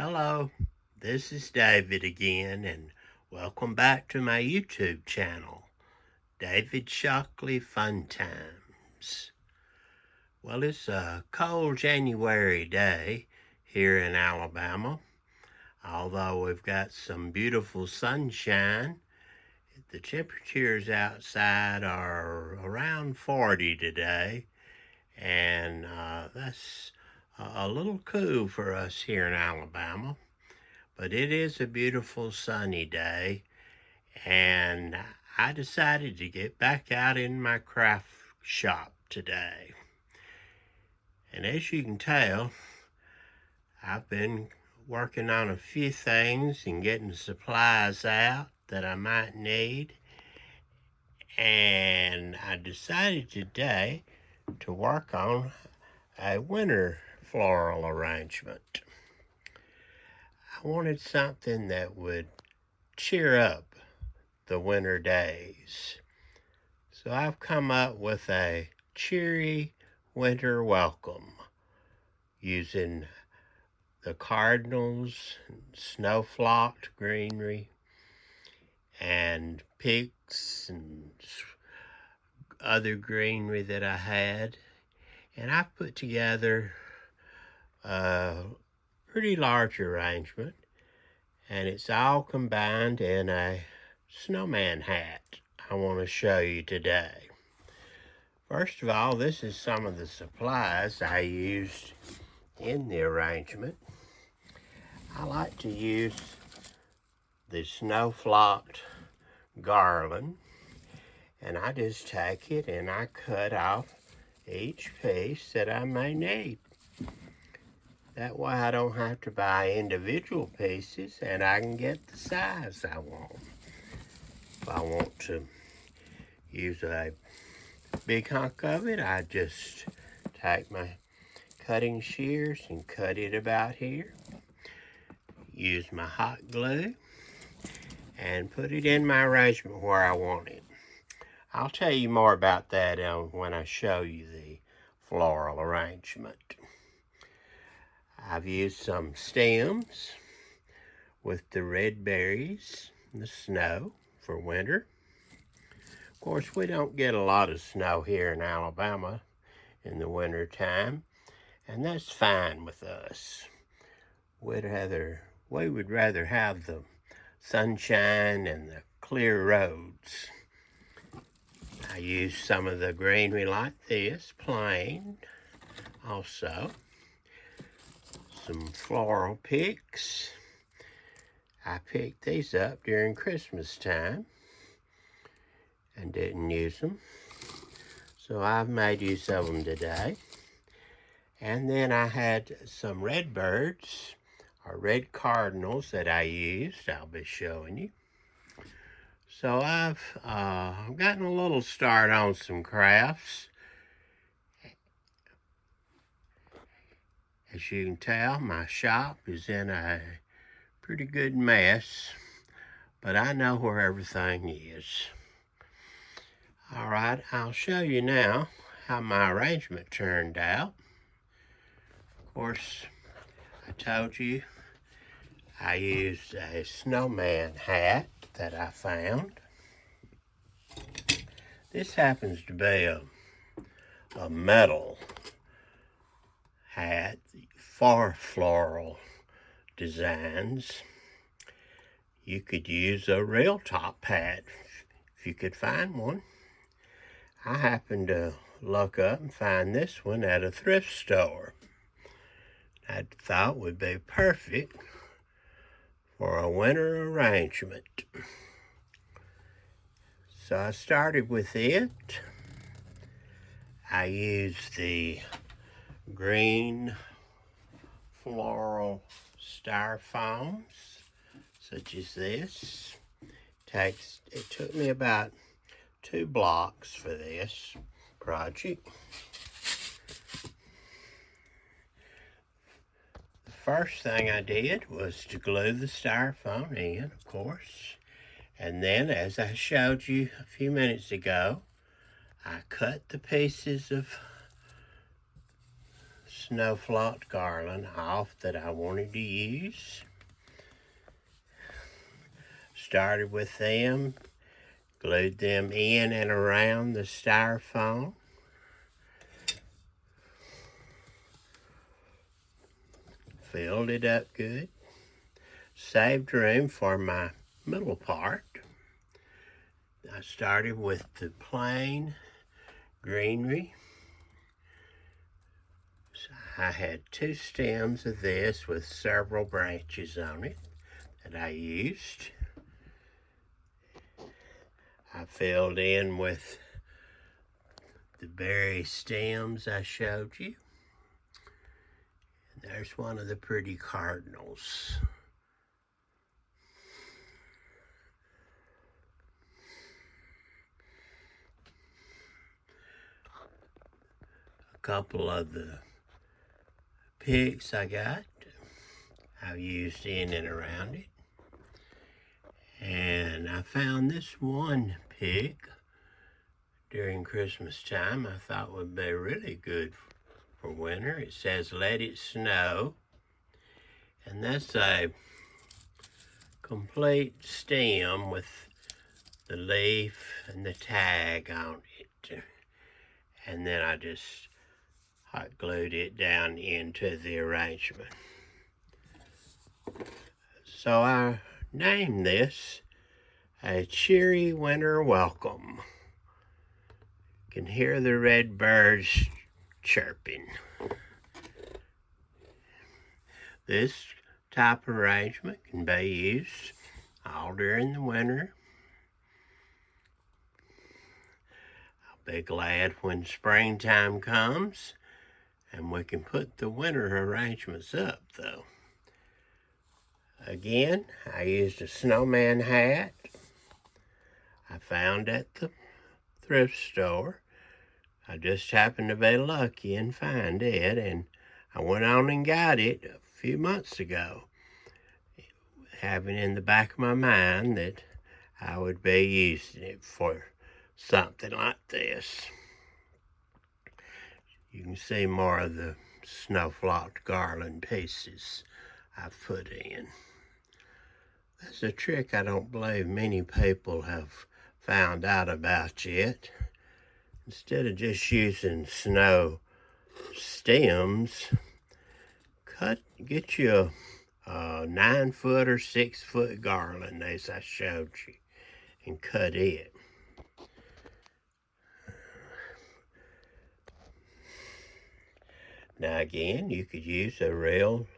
Hello, this is David again, and welcome back to my YouTube channel, David Shockley Fun Times. Well, it's a cold January day here in Alabama. Although we've got some beautiful sunshine, the temperatures outside are around 40 today, and that's a little cool for us here in Alabama. But it is a beautiful sunny day, and I decided to get back out in my craft shop today. And as you can tell, I've been working on a few things and getting supplies out that I might need. And I decided today to work on a winter floral arrangement. I wanted something that would cheer up the winter days. So I've come up with a cheery winter welcome using the cardinals, snow-flocked greenery, and pinks and other greenery that I had. And I put together a pretty large arrangement, and it's all combined in a snowman hat I want to show you today. First of all, this is some of the supplies I used in the arrangement. I like to use the snow-flocked garland, and I just take it and I cut off each piece that I may need. That way I don't have to buy individual pieces, and I can get the size I want. If I want to use a big hunk of it, I just take my cutting shears and cut it about here. Use my hot glue and put it in my arrangement where I want it. I'll tell you more about that when I show you the floral arrangement. I've used some stems with the red berries and the snow for winter. Of course, we don't get a lot of snow here in Alabama in the winter time, and that's fine with us. We would rather have the sunshine and the clear roads. I use some of the greenery like this, plain. Also, some floral picks. I picked these up during Christmas time and didn't use them, so I've made use of them today. And then I had some red birds or red cardinals that I used. I'll be showing you. So I've gotten a little start on some crafts. As you can tell, my shop is in a pretty good mess, but I know where everything is. All right, I'll show you now how my arrangement turned out. Of course, I told you I used a snowman hat that I found. This happens to be a metal hat for floral designs. You could use a real top hat if you could find one. I happened to look up and find this one at a thrift store. I thought would be perfect for a winter arrangement. So I started with it. I used the green floral styrofoams, such as this. It took me about 2 blocks for this project. The first thing I did was to glue the styrofoam in, of course. And then, as I showed you a few minutes ago, I cut the pieces of snow flocked garland off that I wanted to use. Started with them, glued them in and around the styrofoam. Filled it up good. Saved room for my middle part. I started with the plain greenery. So I had 2 stems of this with several branches on it that I used. I filled in with the berry stems I showed you. And there's one of the pretty cardinals. A couple of the picks I got, I've used in and around it. And I found this one pick during Christmas time I thought would be really good for winter. It says "Let It Snow," and that's a complete stem with the leaf and the tag on it. And then I just hot glued it down into the arrangement. So I named this a Cheery Winter Welcome. You can hear the red birds chirping. This type of arrangement can be used all during the winter. I'll be glad when springtime comes and we can put the winter arrangements up, though. Again, I used a snowman hat I found at the thrift store. I just happened to be lucky and find it, and I went on and got it a few months ago, having in the back of my mind that I would be using it for something like this. You can see more of the snow flocked garland pieces I've put in. That's a trick I don't believe many people have found out about yet. Instead of just using snow stems, get you a 9-foot or 6-foot garland as I showed you and cut it. Now again, you could use a real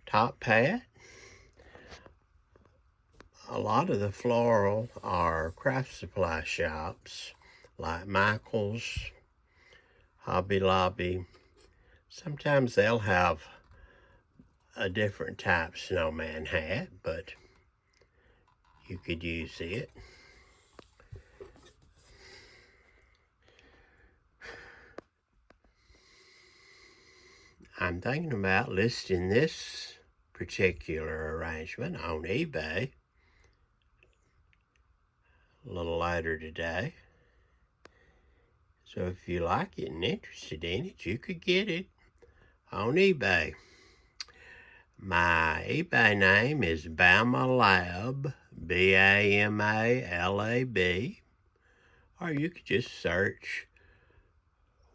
top hat. A lot of the floral are craft supply shops like Michael's, Hobby Lobby. Sometimes they'll have a different type snowman hat, but you could use it. I'm thinking about listing this particular arrangement on eBay a little later today. So if you like it and interested in it, you could get it on eBay. My eBay name is Bamalab, B-A-M-A-L-A-B, or you could just search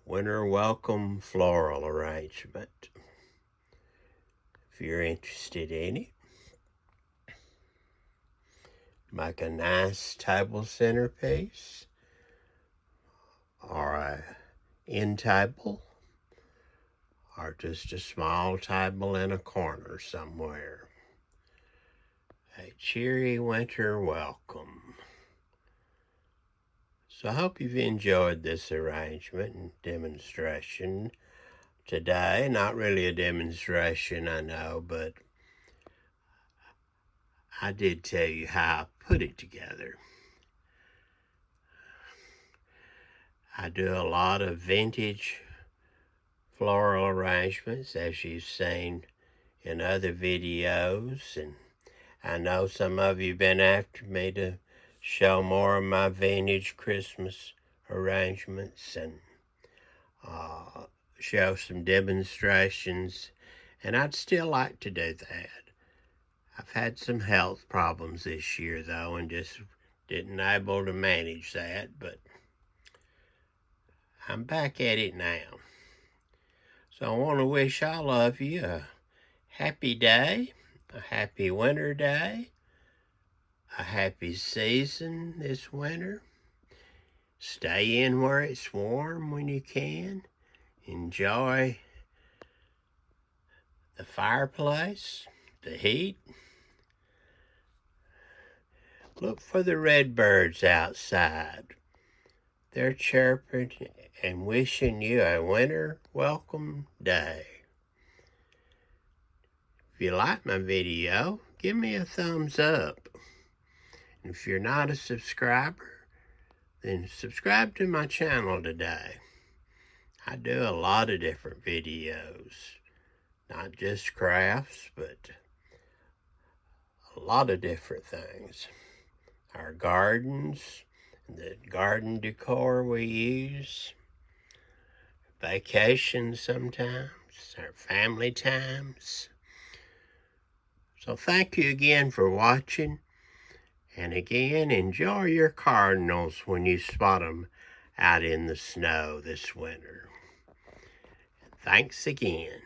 Winter Welcome Floral Arrangement if you're interested in it. Make a nice table centerpiece or a end table or just a small table in a corner somewhere. A cheery winter welcome. So I hope you've enjoyed this arrangement and demonstration today. Not really a demonstration, I know, but I did tell you how I put it together. I do a lot of vintage floral arrangements, as you've seen in other videos, and I know some of you have been after me to show more of my vintage Christmas arrangements, and show some demonstrations, and I'd still like to do that. I've had some health problems this year, though, and just didn't able to manage that, but I'm back at it now. So I want to wish all of you a happy day, a happy winter day, a happy season this winter. Stay in where it's warm when you can. Enjoy the fireplace, the heat. Look for the redbirds outside. They're chirping and wishing you a winter welcome day. If you like my video, give me a thumbs up. And if you're not a subscriber, then subscribe to my channel today. I do a lot of different videos, not just crafts, but a lot of different things. Our gardens, the garden decor we use, vacations sometimes, our family times. So thank you again for watching. And again, enjoy your cardinals when you spot them out in the snow this winter. Thanks again.